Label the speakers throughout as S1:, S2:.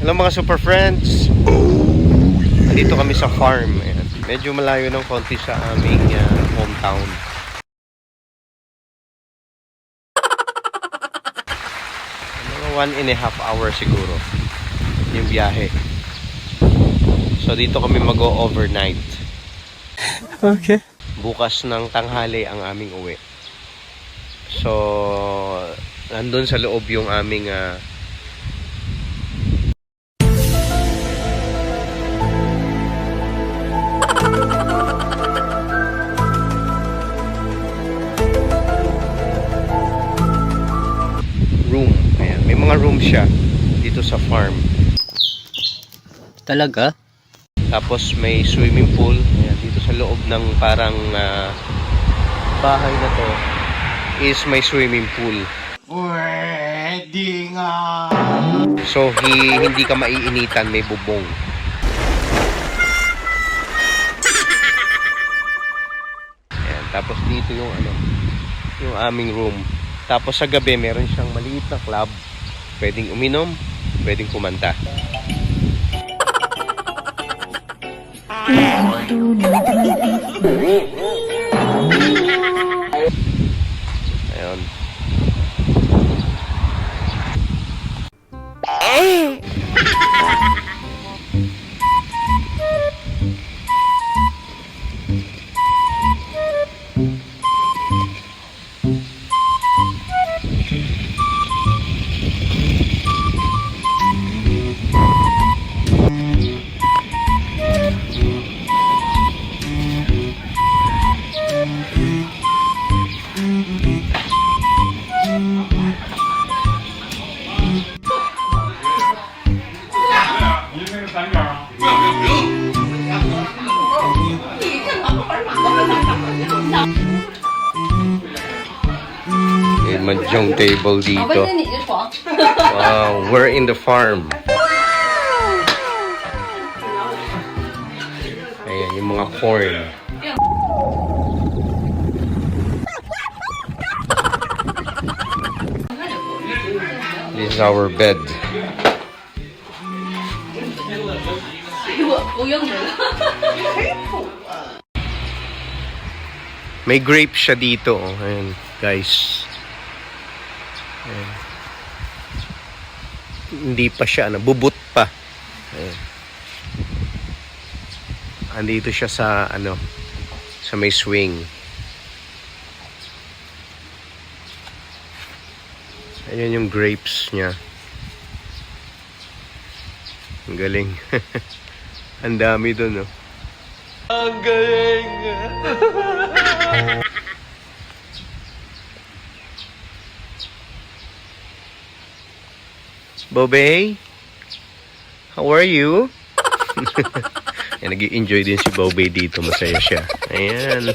S1: Hello mga super friends. Nandito kami sa farm. Ayan. Medyo malayo ng konti sa aming hometown. Mga 1.5 hours siguro yung biyahe. So dito kami mag-overnight.
S2: Okay.
S1: Bukas ng tanghali ang aming uwi. So nandun sa loob yung aming room. Ayan. May mga room siya dito sa farm.
S2: Talaga?
S1: Tapos may swimming pool. Ayan. Dito sa loob ng parang bahay na to is may swimming pool.
S3: Pwede nga.
S1: So hindi ka maiinitan, may bubong. Ayan. Tapos dito yung yung aming room. Tapos sa gabi meron siyang maliit na club. Pwedeng uminom, pwedeng kumanta. Ayun. May mahjong table dito. Wow, we're in the farm. Ayan, yung mga corn. This is our bed. May grape siya dito. Oh. Ayan, guys. Ayan. Hindi pa siya, bubut pa. Ayan. Andito siya sa, sa may swing. Ayan yung grapes niya. Ang galing. Ang dami dun, oh. Ang galing! Bobey? How are you? Ayan, nag-i-enjoy din si Bobey dito. Masaya siya. Ayan.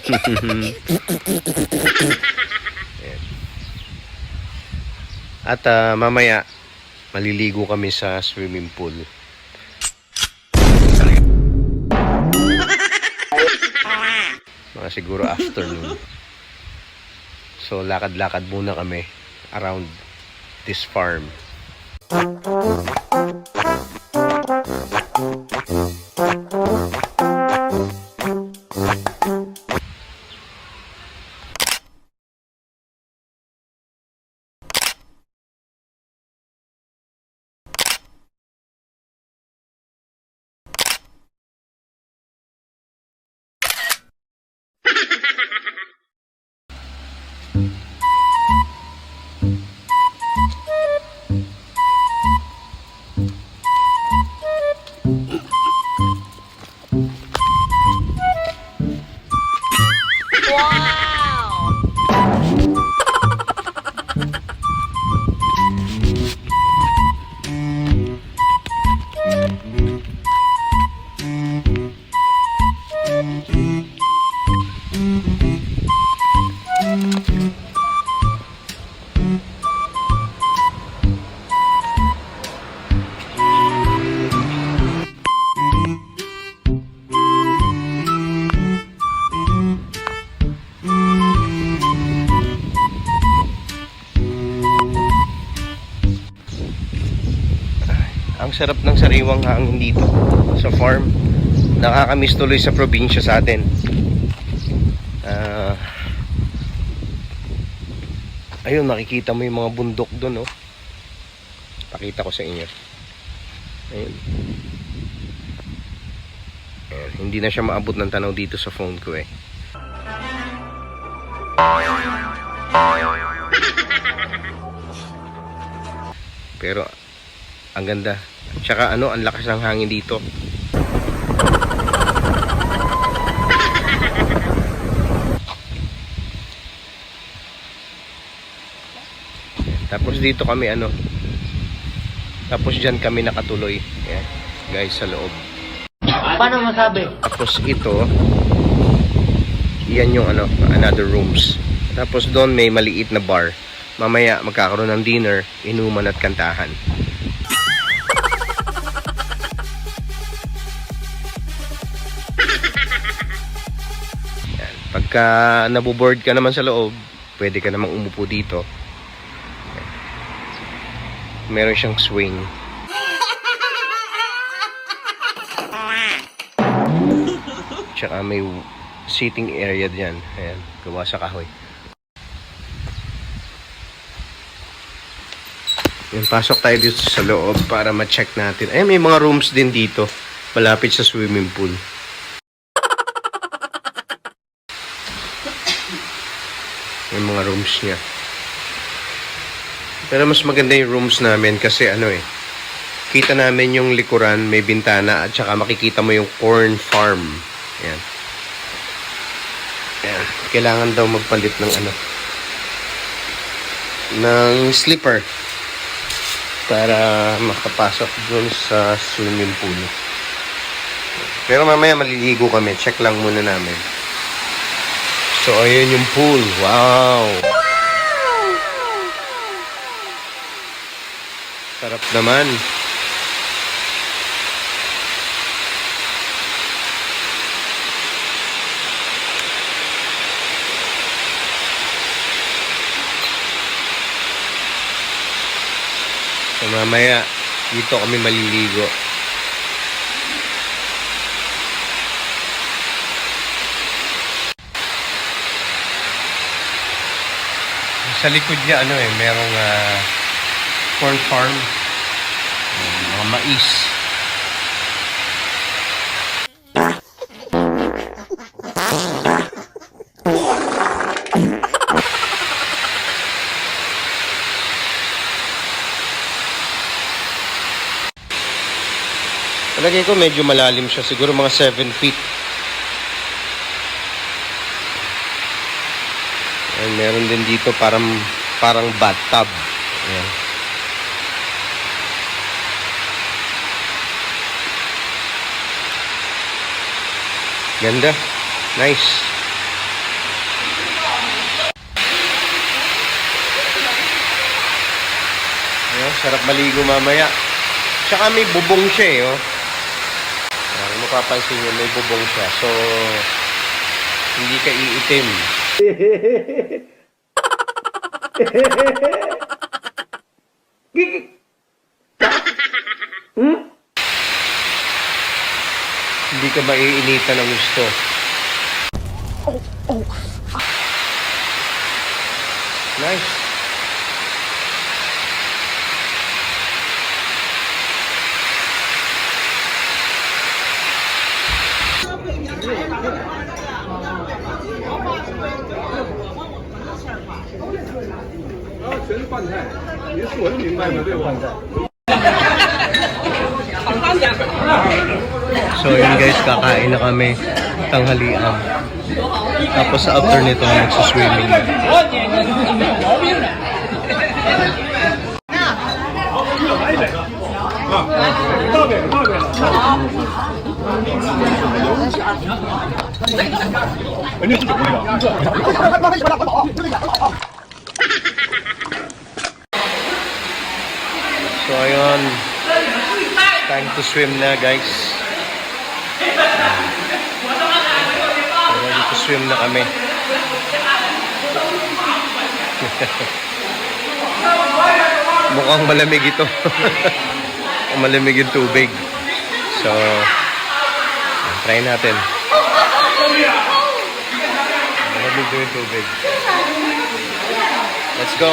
S1: Ayan. At mamaya, maliligo kami sa swimming pool. Mga siguro afternoon. So, lakad-lakad muna kami around this farm. Ang sarap ng sariwang hangin dito sa farm. Nakakamiss tuloy sa probinsya sa atin. Ayun, nakikita mo yung mga bundok doon, oh. Pakita ko sa inyo. Ayun. Ayun. Hindi na siya maabot ng tanaw dito sa phone ko, eh. Pero ang ganda. Tsaka ano, ang lakas ng hangin dito. Tapos dito kami ano. Tapos diyan kami nakatuloy. Ayan, guys, sa loob.
S3: Paano masabi?
S1: Tapos ito, yan yung ano, another rooms. Tapos doon may maliit na bar. Mamaya magkakaroon ng dinner, inuman at kantahan. Yan. Pagka naboboard ka naman sa loob, pwede ka namang umupo dito. Meron siyang swing. Tsaka may sitting area dyan. Ayan, gawa sa kahoy. Yan, pasok tayo dito sa loob para ma-check natin. Ay, may mga rooms din dito. Malapit sa swimming pool. May mga rooms niya. Pero mas maganda yung rooms namin kasi ano eh. Kita namin yung likuran, may bintana at saka makikita mo yung corn farm. Ayan. Ayan. Kailangan daw magpalit ng ano. Ng slipper. Para makapasok dun sa swimming pool. Pero mamaya maliligo kami. Check lang muna namin. So, ayun yung pool. Wow! Sarap naman. So, mamaya, dito kami maliligo. Sa likod niya, ano eh, merong corn farm. Mga mais. Palagay ko medyo malalim siya. Siguro mga 7 feet. And meron din dito parang bathtub. Ayan. Ganda. Nice. Ayan, sarap maligo mamaya. Tsaka may bubong siya eh. Oh. Ayan, mapapansin nyo, may bubong siya. So, hindi ka iitim. Hindi ka maiinitan ng gusto. Nice. So yun guys, kakain na kami tanghalian. Tapos sa after nito magsuswimming na. So ayun, time to swim na guys. Ready to swim na kami. Mukhang malamig ito. malamig yung tubig. So, try natin. Malamig yung tubig. Let's go.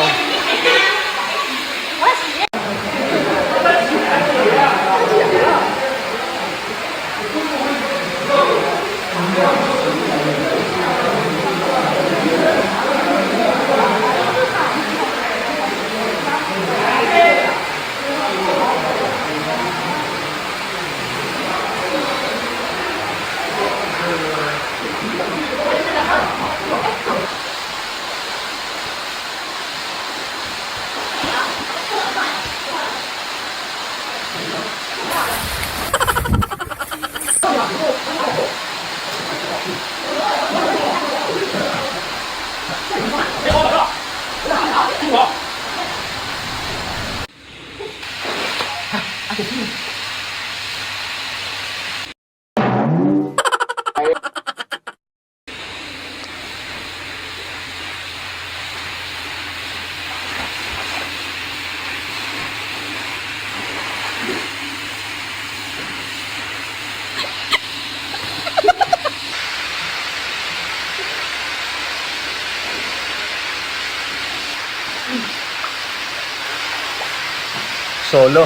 S1: Solo.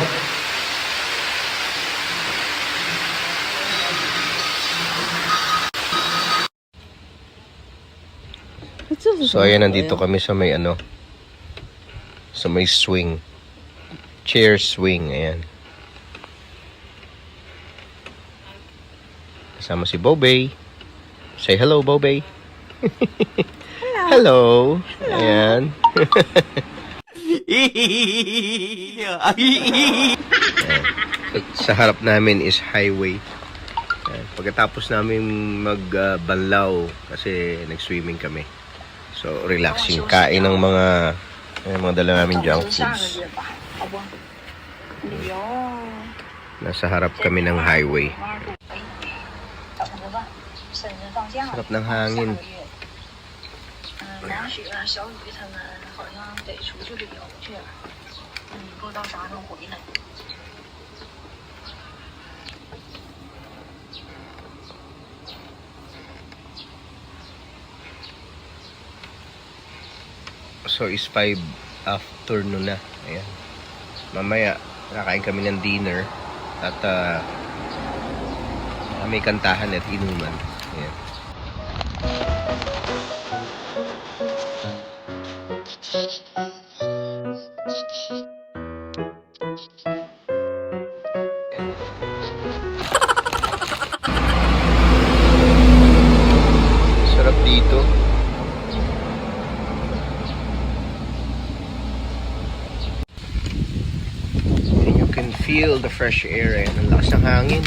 S1: So ayan, nandito kami sa may sa may swing. Chair swing, ayan. Kasama si Bobay. Say hello, Bobay. Hello. Ayan. Sa harap namin is highway. Pagkatapos namin magbanlaw kasi nag-swimming kami. So relaxing, kain ng mga dala namin junk foods. Nasa harap kami ng highway. Sarap ng hangin. So is 5 afternoon na. Ayan. Mamaya kakain kami ng dinner at may kantahan at inuman. Ayan. Sarap dito. And you can feel the fresh air. Ayan, ang lakas ng hangin.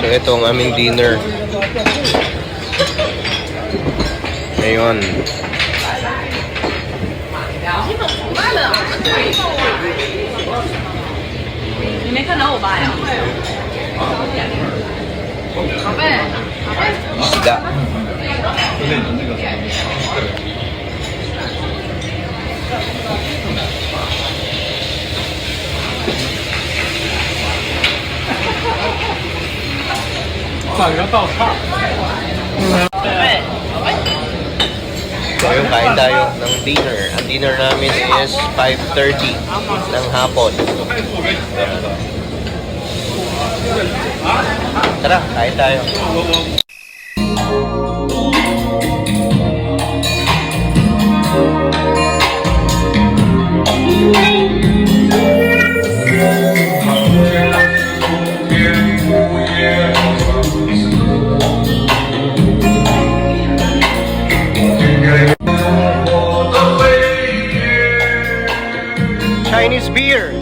S1: So ito ang aming dinner. Ngayon. Isda. So yung kain tayo ng dinner. Ang dinner namin is 5:30 ng hapon. Tara, kain tayo. Chinese beer.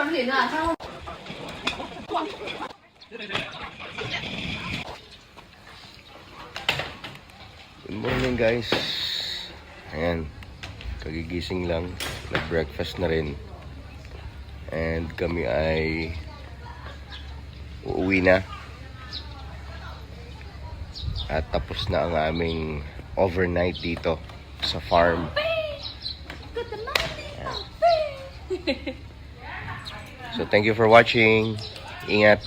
S1: Good morning guys. Ayan. Kagigising lang. Nag-breakfast na rin. And kami ay uuwi na. At tapos na ang aming overnight dito sa farm. Ayan. So thank you for watching. Ingat.